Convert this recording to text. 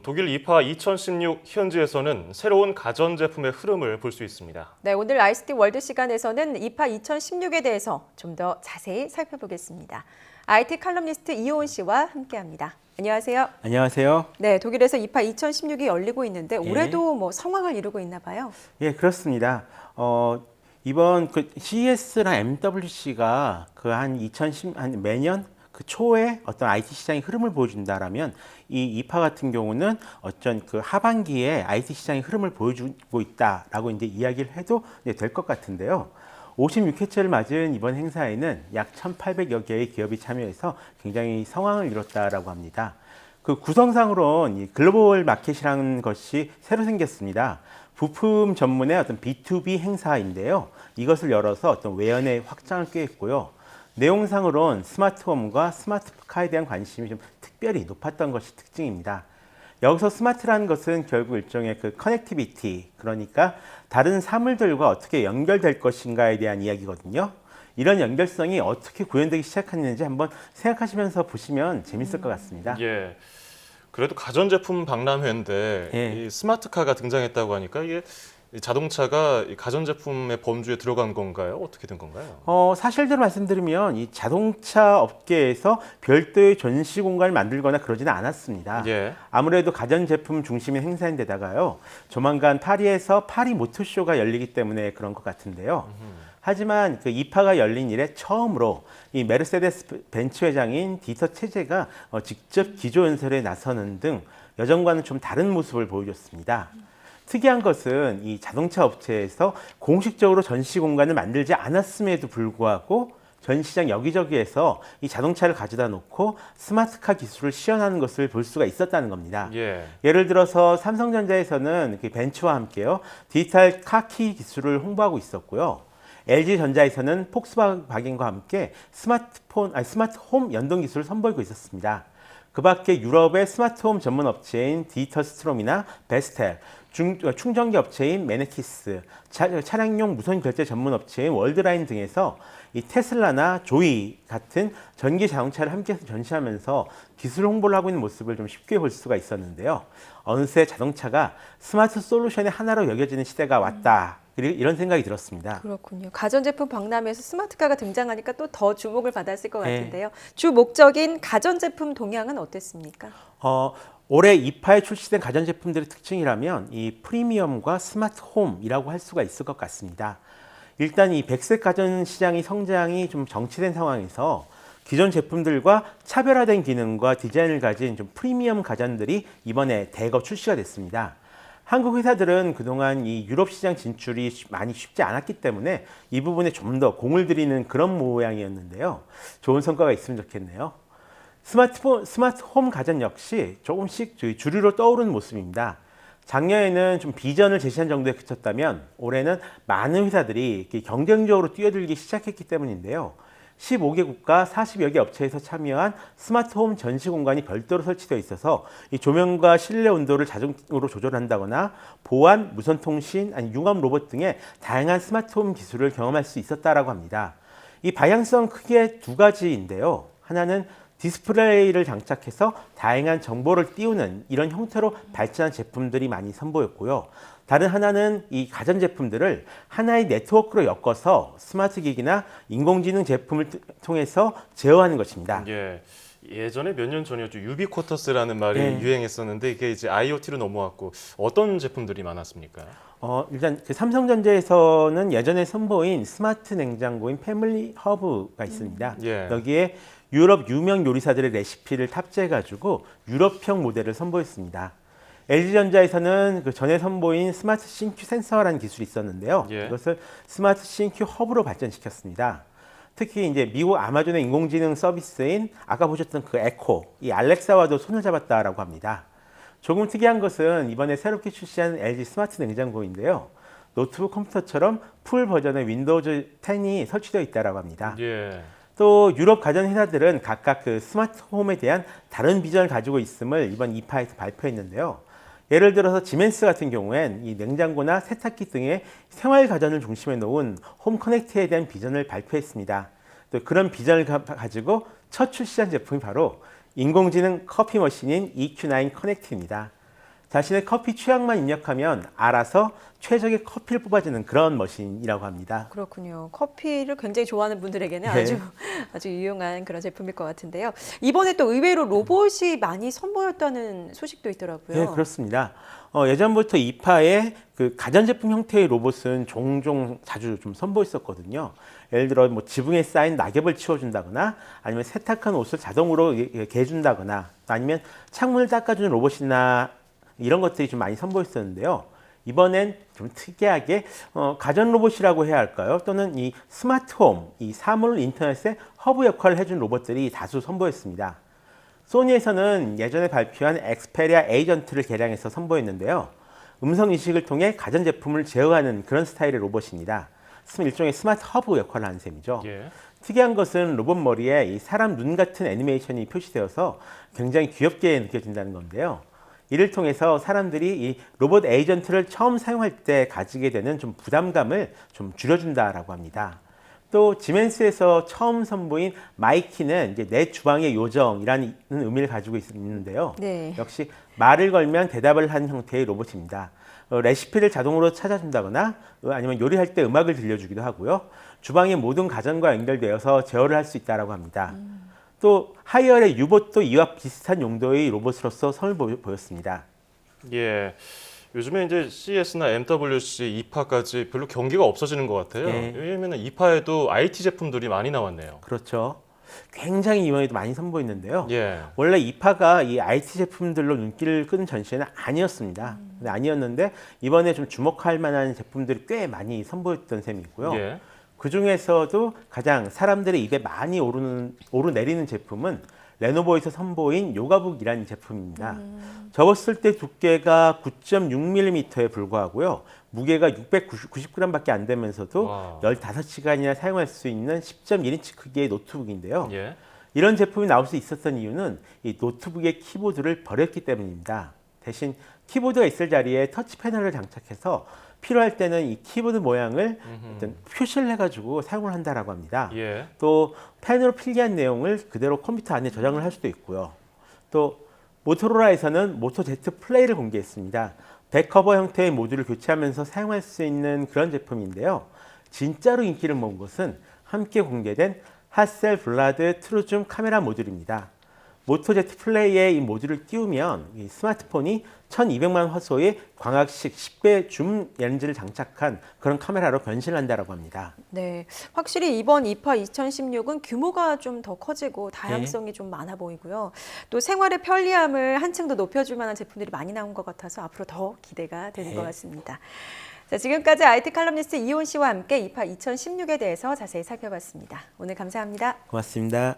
독일 이파 2016 현지에서는 새로운 가전제품의 흐름을 볼 수 있습니다. 네, 오늘 ICT 월드 시간에서는 이파 2016에 대해서 좀 더 자세히 살펴보겠습니다. IT 칼럼니스트 이호은 씨와 함께합니다. 안녕하세요. 안녕하세요. 네, 독일에서 이파 2016이 열리고 있는데 올해도 뭐 성황을 이루고 있나 봐요. 예, 그렇습니다. 이번 CES랑 MWC가 한 매년 그 초에 어떤 IT 시장의 흐름을 보여준다라면 이 이파 같은 경우는 어쩐 그 하반기에 IT 시장의 흐름을 보여주고 있다라고 이제 이야기를 해도 될 것 같은데요. 56회째를 맞은 이번 행사에는 약 1,800여 개의 기업이 참여해서 굉장히 성황을 이뤘다라고 합니다. 그 구성상으로는 이 글로벌 마켓이라는 것이 새로 생겼습니다. 부품 전문의 어떤 B2B 행사인데요. 이것을 열어서 어떤 외연의 확장을 꾀했고요. 내용상으로는 스마트홈과 스마트카에 대한 관심이 좀 특별히 높았던 것이 특징입니다. 여기서 스마트라는 것은 결국 일종의 그 커넥티비티, 그러니까 다른 사물들과 어떻게 연결될 것인가에 대한 이야기거든요. 이런 연결성이 어떻게 구현되기 시작했는지 한번 생각하시면서 보시면 재밌을 것 같습니다. 예. 그래도 가전제품 박람회인데 이 스마트카가 등장했다고 하니까 이게 자동차가 이 가전제품의 범주에 들어간 건가요? 어떻게 된 건가요? 사실대로 말씀드리면 이 자동차 업계에서 별도의 전시 공간을 만들거나 그러지는 않았습니다. 예. 아무래도 가전제품 중심의 행사인데다가요. 조만간 파리에서 파리 모터쇼가 열리기 때문에 그런 것 같은데요. 하지만 그 이파가 열린 이래 처음으로 이 메르세데스 벤츠 회장인 디터 체제가 직접 기조연설에 나서는 등 여전과는 좀 다른 모습을 보여줬습니다. 특이한 것은 이 자동차 업체에서 공식적으로 전시 공간을 만들지 않았음에도 불구하고 전시장 여기저기에서 이 자동차를 가져다 놓고 스마트카 기술을 시연하는 것을 볼 수가 있었다는 겁니다. 예를 들어서 삼성전자에서는 벤츠와 함께요 디지털 카키 기술을 홍보하고 있었고요. LG전자에서는 폭스바겐과 함께 스마트홈 연동 기술을 선보이고 있었습니다. 그 밖에 유럽의 스마트홈 전문 업체인 디지털스트롬이나 베스텔, 충전기 업체인 메네티스, 차량용 무선 결제 전문 업체인 월드라인 등에서 이 테슬라나 조이 같은 전기 자동차를 함께 전시하면서 기술 홍보를 하고 있는 모습을 좀 쉽게 볼 수가 있었는데요. 어느새 자동차가 스마트 솔루션의 하나로 여겨지는 시대가 왔다. 이런 생각이 들었습니다. 그렇군요. 가전제품 박람회에서 스마트카가 등장하니까 또 더 주목을 받았을 것 같은데요. 주 목적인 가전제품 동향은 어땠습니까? 올해 이파에 출시된 가전제품들의 특징이라면 이 프리미엄과 스마트홈이라고 할 수가 있을 것 같습니다. 일단 이 백색 가전 시장의 성장이 좀 정체된 상황에서 기존 제품들과 차별화된 기능과 디자인을 가진 좀 프리미엄 가전들이 이번에 대거 출시가 됐습니다. 한국 회사들은 그동안 이 유럽 시장 진출이 많이 쉽지 않았기 때문에 이 부분에 좀 더 공을 들이는 그런 모양이었는데요. 좋은 성과가 있으면 좋겠네요. 스마트홈 가전 역시 조금씩 주류로 떠오르는 모습입니다. 작년에는 좀 비전을 제시한 정도에 그쳤다면 올해는 많은 회사들이 경쟁적으로 뛰어들기 시작했기 때문인데요. 15개 국가 40여 개 업체에서 참여한 스마트홈 전시 공간이 별도로 설치되어 있어서 이 조명과 실내 온도를 자동으로 조절한다거나 보안, 무선 통신, 융합 로봇 등의 다양한 스마트홈 기술을 경험할 수 있었다라고 합니다. 이 방향성 크게 두 가지인데요. 하나는 디스플레이를 장착해서 다양한 정보를 띄우는 이런 형태로 발전한 제품들이 많이 선보였고요. 다른 하나는 이 가전제품들을 하나의 네트워크로 엮어서 스마트 기기나 인공지능 제품을 통해서 제어하는 것입니다. 예전에 몇 년 전이었죠. 유비쿼터스라는 말이 유행했었는데 이게 이제 IoT로 넘어왔고 어떤 제품들이 많았습니까? 일단 그 삼성전자에서는 예전에 선보인 스마트 냉장고인 패밀리 허브가 있습니다. 여기에 유럽 유명 요리사들의 레시피를 탑재해가지고 유럽형 모델을 선보였습니다. LG전자에서는 그 전에 선보인 스마트 싱큐 센서라는 기술이 있었는데요. 이것을 스마트 싱큐 허브로 발전시켰습니다. 특히 이제 미국 아마존의 인공지능 서비스인 아까 보셨던 그 에코, 이 알렉사와도 손을 잡았다라고 합니다. 조금 특이한 것은 이번에 새롭게 출시한 LG 스마트 냉장고인데요. 노트북 컴퓨터처럼 풀 버전의 윈도우즈 10이 설치되어 있다라고 합니다. 또 유럽 가전 회사들은 각각 그 스마트홈에 대한 다른 비전을 가지고 있음을 이번 이파에서 발표했는데요. 예를 들어서 지멘스 같은 경우엔 이 냉장고나 세탁기 등의 생활 가전을 중심에 놓은 홈 커넥트에 대한 비전을 발표했습니다. 또 그런 비전을 가지고 첫 출시한 제품이 바로 인공지능 커피 머신인 EQ9 커넥트입니다. 자신의 커피 취향만 입력하면 알아서 최적의 커피를 뽑아주는 그런 머신이라고 합니다. 그렇군요. 커피를 굉장히 좋아하는 분들에게는 네. 아주 유용한 그런 제품일 것 같은데요. 이번에 또 의외로 로봇이 많이 선보였다는 소식도 있더라고요. 네, 그렇습니다. 예전부터 이파의 그 가전제품 형태의 로봇은 종종 자주 좀 선보였었거든요. 예를 들어 뭐 지붕에 쌓인 낙엽을 치워준다거나 아니면 세탁한 옷을 자동으로 개준다거나 아니면 창문을 닦아주는 로봇이나 이런 것들이 좀 많이 선보였었는데요. 이번엔 좀 특이하게 가전 로봇이라고 해야 할까요? 또는 이 스마트홈, 이 사물 인터넷의 허브 역할을 해준 로봇들이 다수 선보였습니다. 소니에서는 예전에 발표한 엑스페리아 에이전트를 개량해서 선보였는데요. 음성 인식을 통해 가전제품을 제어하는 그런 스타일의 로봇입니다. 일종의 스마트 허브 역할을 하는 셈이죠. 예. 특이한 것은 로봇 머리에 이 사람 눈 같은 애니메이션이 표시되어서 굉장히 귀엽게 느껴진다는 건데요. 이를 통해서 사람들이 이 로봇 에이전트를 처음 사용할 때 가지게 되는 좀 부담감을 좀 줄여준다라고 합니다. 또 지멘스에서 처음 선보인 마이키는 이제 내 주방의 요정이라는 의미를 가지고 있는데요. 네. 역시 말을 걸면 대답을 하는 형태의 로봇입니다. 레시피를 자동으로 찾아준다거나 아니면 요리할 때 음악을 들려주기도 하고요. 주방의 모든 가전과 연결되어서 제어를 할 수 있다고 합니다. 또 하이얼의 유봇도 이와 비슷한 용도의 로봇으로서 선을 보였습니다. 예. 요즘에 이제 CES나 MWC, 이파까지 별로 경기가 없어지는 것 같아요. 네. 왜냐하면 이파에도 IT 제품들이 많이 나왔네요. 그렇죠. 굉장히 이번에도 많이 선보였는데요. 예. 원래 이파가 이 IT 제품들로 눈길을 끄는 전시회는 아니었습니다. 아니었는데 이번에 좀 주목할 만한 제품들이 꽤 많이 선보였던 셈이고요. 예. 그 중에서도 가장 사람들의 입에 많이 오르내리는 제품은 레노버에서 선보인 요가북이라는 제품입니다. 접었을 때 두께가 9.6mm에 불과하고요. 무게가 690g밖에 안 되면서도 와. 15시간이나 사용할 수 있는 10.1인치 크기의 노트북인데요. 예. 이런 제품이 나올 수 있었던 이유는 이 노트북의 키보드를 버렸기 때문입니다. 대신 키보드가 있을 자리에 터치 패널을 장착해서 필요할 때는 이 키보드 모양을 어떤 표시를 해가지고 사용을 한다라고 합니다. 예. 또 펜으로 필기한 내용을 그대로 컴퓨터 안에 저장을 할 수도 있고요. 또 모토로라에서는 모토 Z 플레이를 공개했습니다. 백커버 형태의 모듈을 교체하면서 사용할 수 있는 그런 제품인데요. 진짜로 인기를 모은 것은 함께 공개된 핫셀 블라드 트루줌 카메라 모듈입니다. 모토 Z 플레이에 이 모듈을 띄우면 이 스마트폰이 1200만 화소의 광학식 10배 줌 렌즈를 장착한 그런 카메라로 변신한다고 합니다. 네, 확실히 이번 이파 2016은 규모가 좀 더 커지고 다양성이 좀 많아 보이고요. 또 생활의 편리함을 한층 더 높여줄 만한 제품들이 많이 나온 것 같아서 앞으로 더 기대가 되는 것 같습니다. 자, 지금까지 IT 칼럼니스트 이온 씨와 함께 이파 2016에 대해서 자세히 살펴봤습니다. 오늘 감사합니다. 고맙습니다.